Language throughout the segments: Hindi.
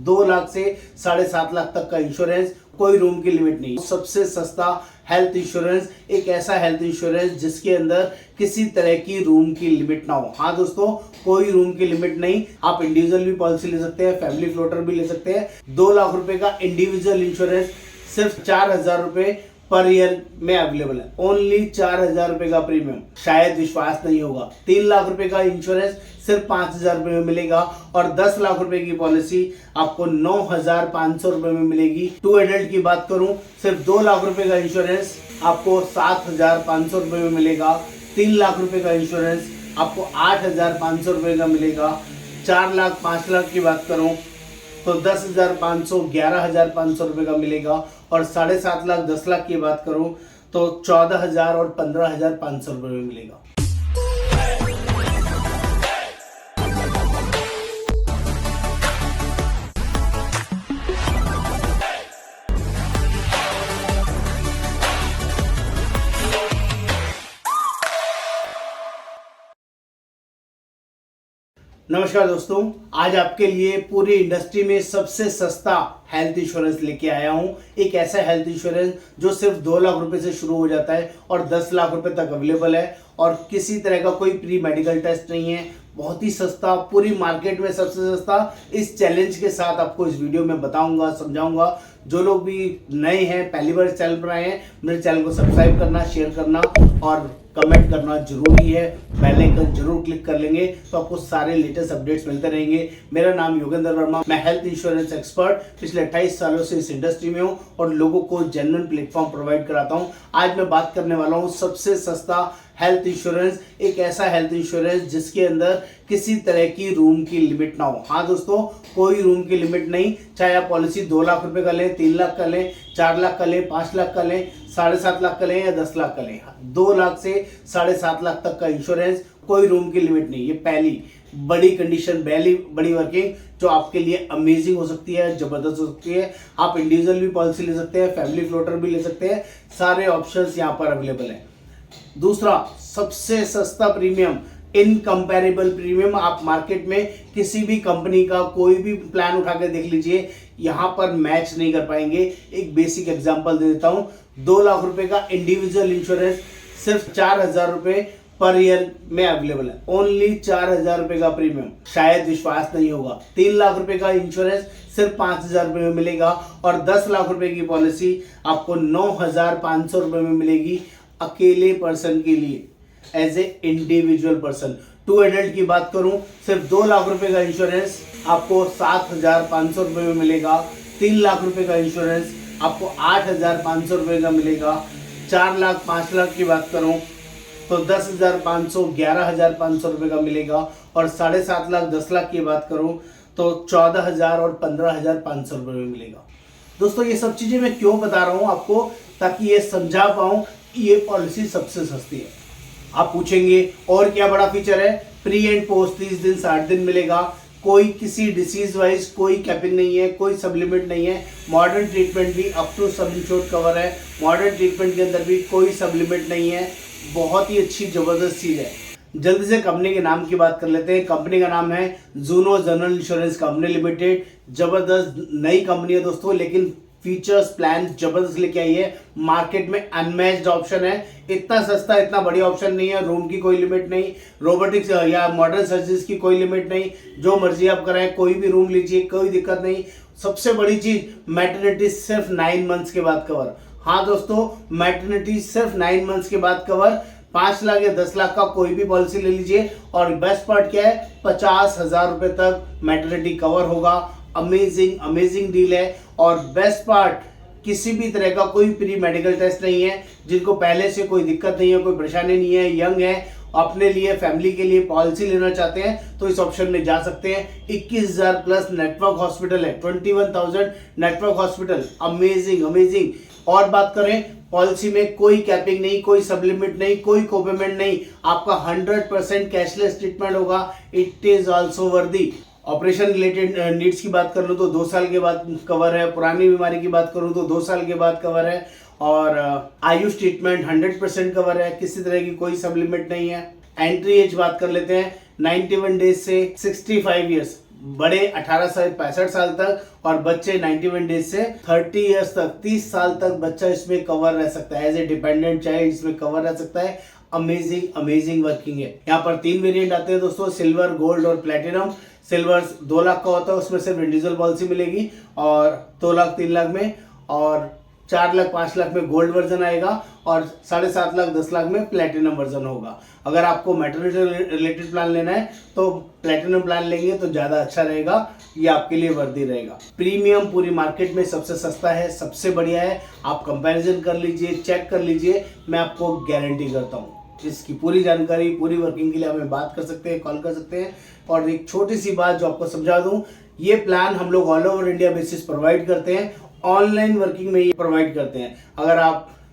2 लाख से 7.5 लाख तक का इंश्योरेंस, कोई रूम की लिमिट नहीं। सबसे सस्ता हेल्थ इंश्योरेंस, एक ऐसा हेल्थ इंश्योरेंस जिसके अंदर किसी तरह की रूम की लिमिट ना हो। हाँ दोस्तों, कोई रूम की लिमिट नहीं। आप इंडिविजुअल भी पॉलिसी ले सकते हैं, फैमिली फ्लोटर भी ले सकते हैं। 2 लाख रुपए का इंडिविजुअल इंश्योरेंस सिर्फ 4,000 रुपए पर ईयर में अवेलेबल है। ओनली 4,000 रुपए का प्रीमियम, शायद विश्वास नहीं होगा। 3 लाख रुपए का इंश्योरेंस सिर्फ 5,000 रुपए में मिलेगा और 10 लाख रुपए की पॉलिसी आपको 9,500 रुपए में मिलेगी। 2 एडल्ट की बात करूं, सिर्फ 2 लाख रुपए का इंश्योरेंस आपको 7,500 रुपए में मिलेगा। 3 लाख रुपए का इंश्योरेंस आपको 8,500 रुपए का मिलेगा। 4 लाख 5 लाख की बात करूं तो 10,500 11,500 रुपए का मिलेगा और 7.5 लाख 10 लाख की बात करूं तो 14,000 और 15,500 रुपए में मिलेगा। नमस्कार दोस्तों, आज आपके लिए पूरी इंडस्ट्री में सबसे सस्ता हेल्थ इंश्योरेंस लेके आया हूं। एक ऐसा हेल्थ इंश्योरेंस जो सिर्फ 2 लाख रुपए से शुरू हो जाता है और 10 लाख रुपए तक अवेलेबल है और किसी तरह का कोई प्री मेडिकल टेस्ट नहीं है। बहुत ही सस्ता, पूरी मार्केट में सबसे सस्ता। इस चैलेंज के साथ आपको इस वीडियो में बताऊंगा, समझाऊंगा। जो लोग भी नए हैं, पहली बार चैनल पर आए हैं, मेरे चैनल को सब्सक्राइब करना, शेयर करना और कमेंट करना जरूरी है। बेल आइकन जरूर क्लिक कर लेंगे तो आपको सारे लेटेस्ट अपडेट्स मिलते रहेंगे। मेरा नाम योगेंद्र वर्मा, मैं हेल्थ इंश्योरेंस एक्सपर्ट पिछले 28 सालों से इस इंडस्ट्री में हूं और लोगों को जेन्युइन प्लेटफॉर्म प्रोवाइड कराता हूं। आज मैं बात करने वाला हूं सबसे सस्ता हेल्थ इंश्योरेंस, एक ऐसा हेल्थ इंश्योरेंस जिसके अंदर किसी तरह की रूम की लिमिट ना हो। हाँ दोस्तों, कोई रूम की लिमिट नहीं। चाहे आप पॉलिसी 2 लाख रुपए का लें, 3 लाख का लें, 4 लाख का लें, 5 लाख का लें, 7.5 लाख का लें या 10 लाख का लें, 2 लाख से 7.5 लाख तक का इंश्योरेंस, कोई रूम की लिमिट नहीं। ये पहली बड़ी कंडीशन, बड़ी वर्किंग जो आपके लिए अमेजिंग हो सकती है, जबरदस्त हो सकती है। आप इंडिविजुअल भी पॉलिसी ले सकते हैं, फैमिली फ्लोटर भी ले सकते हैं। सारे ऑप्शंस यहाँ पर अवेलेबल हैं। दूसरा, सबसे सस्ता प्रीमियम, इनकंपैरेबल प्रीमियम। आप मार्केट में किसी भी कंपनी का कोई भी प्लान उठा के देख लीजिए, यहां पर मैच नहीं कर पाएंगे। एक बेसिक एग्जांपल दे देता हूं। 2 लाख रुपए का इंडिविजुअल इंश्योरेंस सिर्फ 4,000 रुपए पर ईयर में अवेलेबल है। ओनली 4,000 रुपए का प्रीमियम, शायद विश्वास नहीं होगा। 3 लाख रुपए का इंश्योरेंस सिर्फ 5,000 रुपए में मिलेगा और 10 लाख रुपए की पॉलिसी आपको 9,500 रुपए में मिलेगी अकेले पर्सन के लिए, as a individual person. 2 adult की बात करूं, सिर्फ 2 लाख रुपए का इंश्योरेंस आपको 7,500 रुपए में मिलेगा। 3 लाख रुपए का इंश्योरेंस आपको 8,500 रुपए का मिलेगा। 4 लाख 5 लाख की बात करूं तो 10,500 11,500 रुपए का मिलेगा और 7.5 लाख 10 लाख की बात करूं तो 14,000 और 15,500 रुपए में मिलेगा। दोस्तों, ये सब चीजें मैं क्यों बता रहा हूं आपको, ताकि ये समझा पाऊं ये पॉलिसी सबसे सस्ती है। आप पूछेंगे और क्या बड़ा फीचर है? प्री एंड पोस्ट 30 दिन 60 दिन मिलेगा। कोई किसी डिसीज वाइज कोई कैपिंग नहीं है, कोई सब्लिमिट नहीं है। मॉडर्न ट्रीटमेंट भी up to sum insured cover है। मॉडर्न ट्रीटमेंट के अंदर भी कोई सब्लिमिट नहीं है। बहुत ही अच्छी जबरदस्त चीज है। जल्दी से कंपनी के नाम की बात कर लेते हैं। कंपनी का नाम है Juno general insurance company limited. जबरदस्त नई कंपनी है दोस्तों, लेकिन फीचर्स प्लान जबरदस्त लेके आई है। मार्केट में अनमैच्ड ऑप्शन है। इतना सस्ता, इतना बढ़िया ऑप्शन नहीं है। रूम की कोई लिमिट नहीं, रोबोटिक्स या मॉडर्न सर्जरीज की कोई लिमिट नहीं। जो मर्जी आप कराएं, कोई भी रूम लीजिए, कोई दिक्कत नहीं। सबसे बड़ी चीज, मैटरनिटी सिर्फ 9 मंथ्स के बाद कवर। हाँ दोस्तों, मैटरनिटी सिर्फ 9 मंथ्स के बाद कवर। 5 लाख या 10 लाख का कोई भी पॉलिसी ले लीजिए और बेस्ट पार्ट क्या है, 50,000 रुपए तक मैटरनिटी कवर होगा। अमेजिंग डील है। और बेस्ट पार्ट, किसी भी तरह का कोई प्री मेडिकल टेस्ट नहीं है। जिनको पहले से कोई दिक्कत नहीं है, कोई परेशानी नहीं है, यंग है, अपने लिए फैमिली के लिए पॉलिसी लेना चाहते हैं तो इस ऑप्शन में जा सकते हैं। 21,000 प्लस नेटवर्क हॉस्पिटल है, 21,000 नेटवर्क हॉस्पिटल। अमेजिंग। और बात करें, पॉलिसी में कोई कैपिंग नहीं, कोई सबलिमिट नहीं, कोई कोपेमेंट नहीं। आपका 100% कैशलेस ट्रीटमेंट होगा। इट इज ऑल्सो वर्दी। ऑपरेशन रिलेटेड नीड्स की बात कर लूँ तो 2 साल के बाद कवर है। पुरानी बीमारी की बात करूँ तो 2 साल के बाद कवर है। और आयुष ट्रीटमेंट 100% कवर है। किसी तरह की कोई सब लिमिट नहीं है। एंट्री एज बात कर लेते हैं, 91 डेज से 65 ईयर्स। बड़े 18 से 65 साल तक और बच्चे 91 डेज से 30 इयर्स तक, 30 साल तक बच्चा इसमें कवर रह सकता है। एज ए डिपेंडेंट चाइल्ड इसमें कवर रह सकता है। अमेजिंग वर्किंग है। यहाँ पर 3 वेरिएंट आते हैं दोस्तों, सिल्वर, गोल्ड और प्लेटिनम। सिल्वर 2 लाख का होता है, उसमें सिर्फ इंडिविजुअल पॉलिसी मिलेगी और 2 लाख 3 लाख में, और 4 लाख 5 लाख में गोल्ड वर्जन आएगा और 7.5 लाख 10 लाख में प्लेटिनम वर्जन होगा। अगर आपको मैटरनिटी रिलेटेड प्लान लेना है तो प्लेटिनम प्लान लेंगे तो ज़्यादा अच्छा रहेगा, ये आपके लिए वर्दी रहेगा। प्रीमियम पूरी मार्केट में सबसे सस्ता है, सबसे बढ़िया है। आप कंपैरिजन कर लीजिए, चेक कर लीजिए, मैं आपको गारंटी करता हूँ। इसकी पूरी जानकारी, पूरी वर्किंग के लिए हमें बात कर सकते हैं, कॉल कर सकते हैं। और एक छोटी सी बात जो आपको समझा दूं, ये प्लान हम लोग all over India basis provide करते हैं, ऑनलाइन वर्किंग में ये प्रोवाइड करते हैं। अगर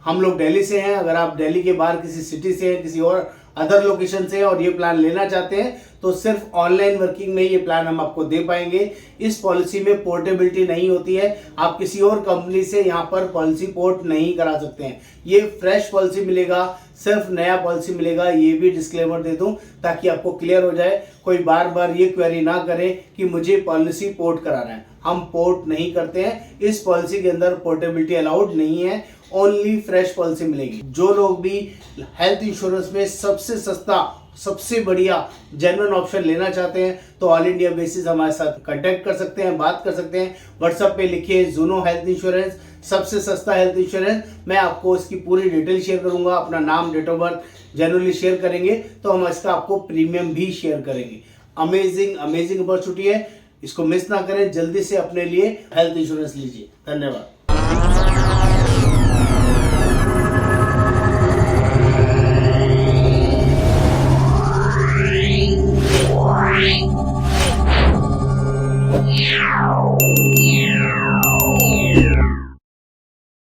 हम लोग दिल्ली से हैं, अगर आप दिल्ली के बाहर किसी सिटी से हैं, किसी और अदर लोकेशन से और ये प्लान लेना चाहते हैं तो सिर्फ ऑनलाइन वर्किंग में ये प्लान हम आपको दे पाएंगे। इस पॉलिसी में पोर्टेबिलिटी नहीं होती है, आप किसी और कंपनी से यहाँ पर पॉलिसी पोर्ट नहीं करा सकते हैं। ये फ्रेश पॉलिसी मिलेगा, सिर्फ नया पॉलिसी मिलेगा, ये भी डिस्क्लेमर दे दूं ताकि आपको क्लियर हो जाए, कोई बार बार ये क्वेरी ना करे कि मुझे पॉलिसी पोर्ट कराना है। हम पोर्ट नहीं करते हैं, इस पॉलिसी के अंदर पोर्टेबिलिटी अलाउड नहीं है, ओनली फ्रेश पॉलिसी मिलेगी। जो लोग भी हेल्थ इंश्योरेंस में सबसे सस्ता, सबसे बढ़िया जेन्युइन ऑप्शन लेना चाहते हैं तो ऑल इंडिया बेसिस हमारे साथ कांटेक्ट कर सकते हैं, बात कर सकते हैं। व्हाट्सएप पे लिखिए जूनो हेल्थ इंश्योरेंस, सबसे सस्ता हेल्थ इंश्योरेंस। मैं आपको इसकी पूरी डिटेल शेयर करूंगा, अपना नाम, date of birth genuinely share करेंगे तो हम इसका आपको प्रीमियम भी शेयर करेंगे। अमेजिंग अपॉर्चुनिटी है, इसको मिस ना करें, जल्दी से अपने लिए हेल्थ इंश्योरेंस लीजिए। धन्यवाद। Meow.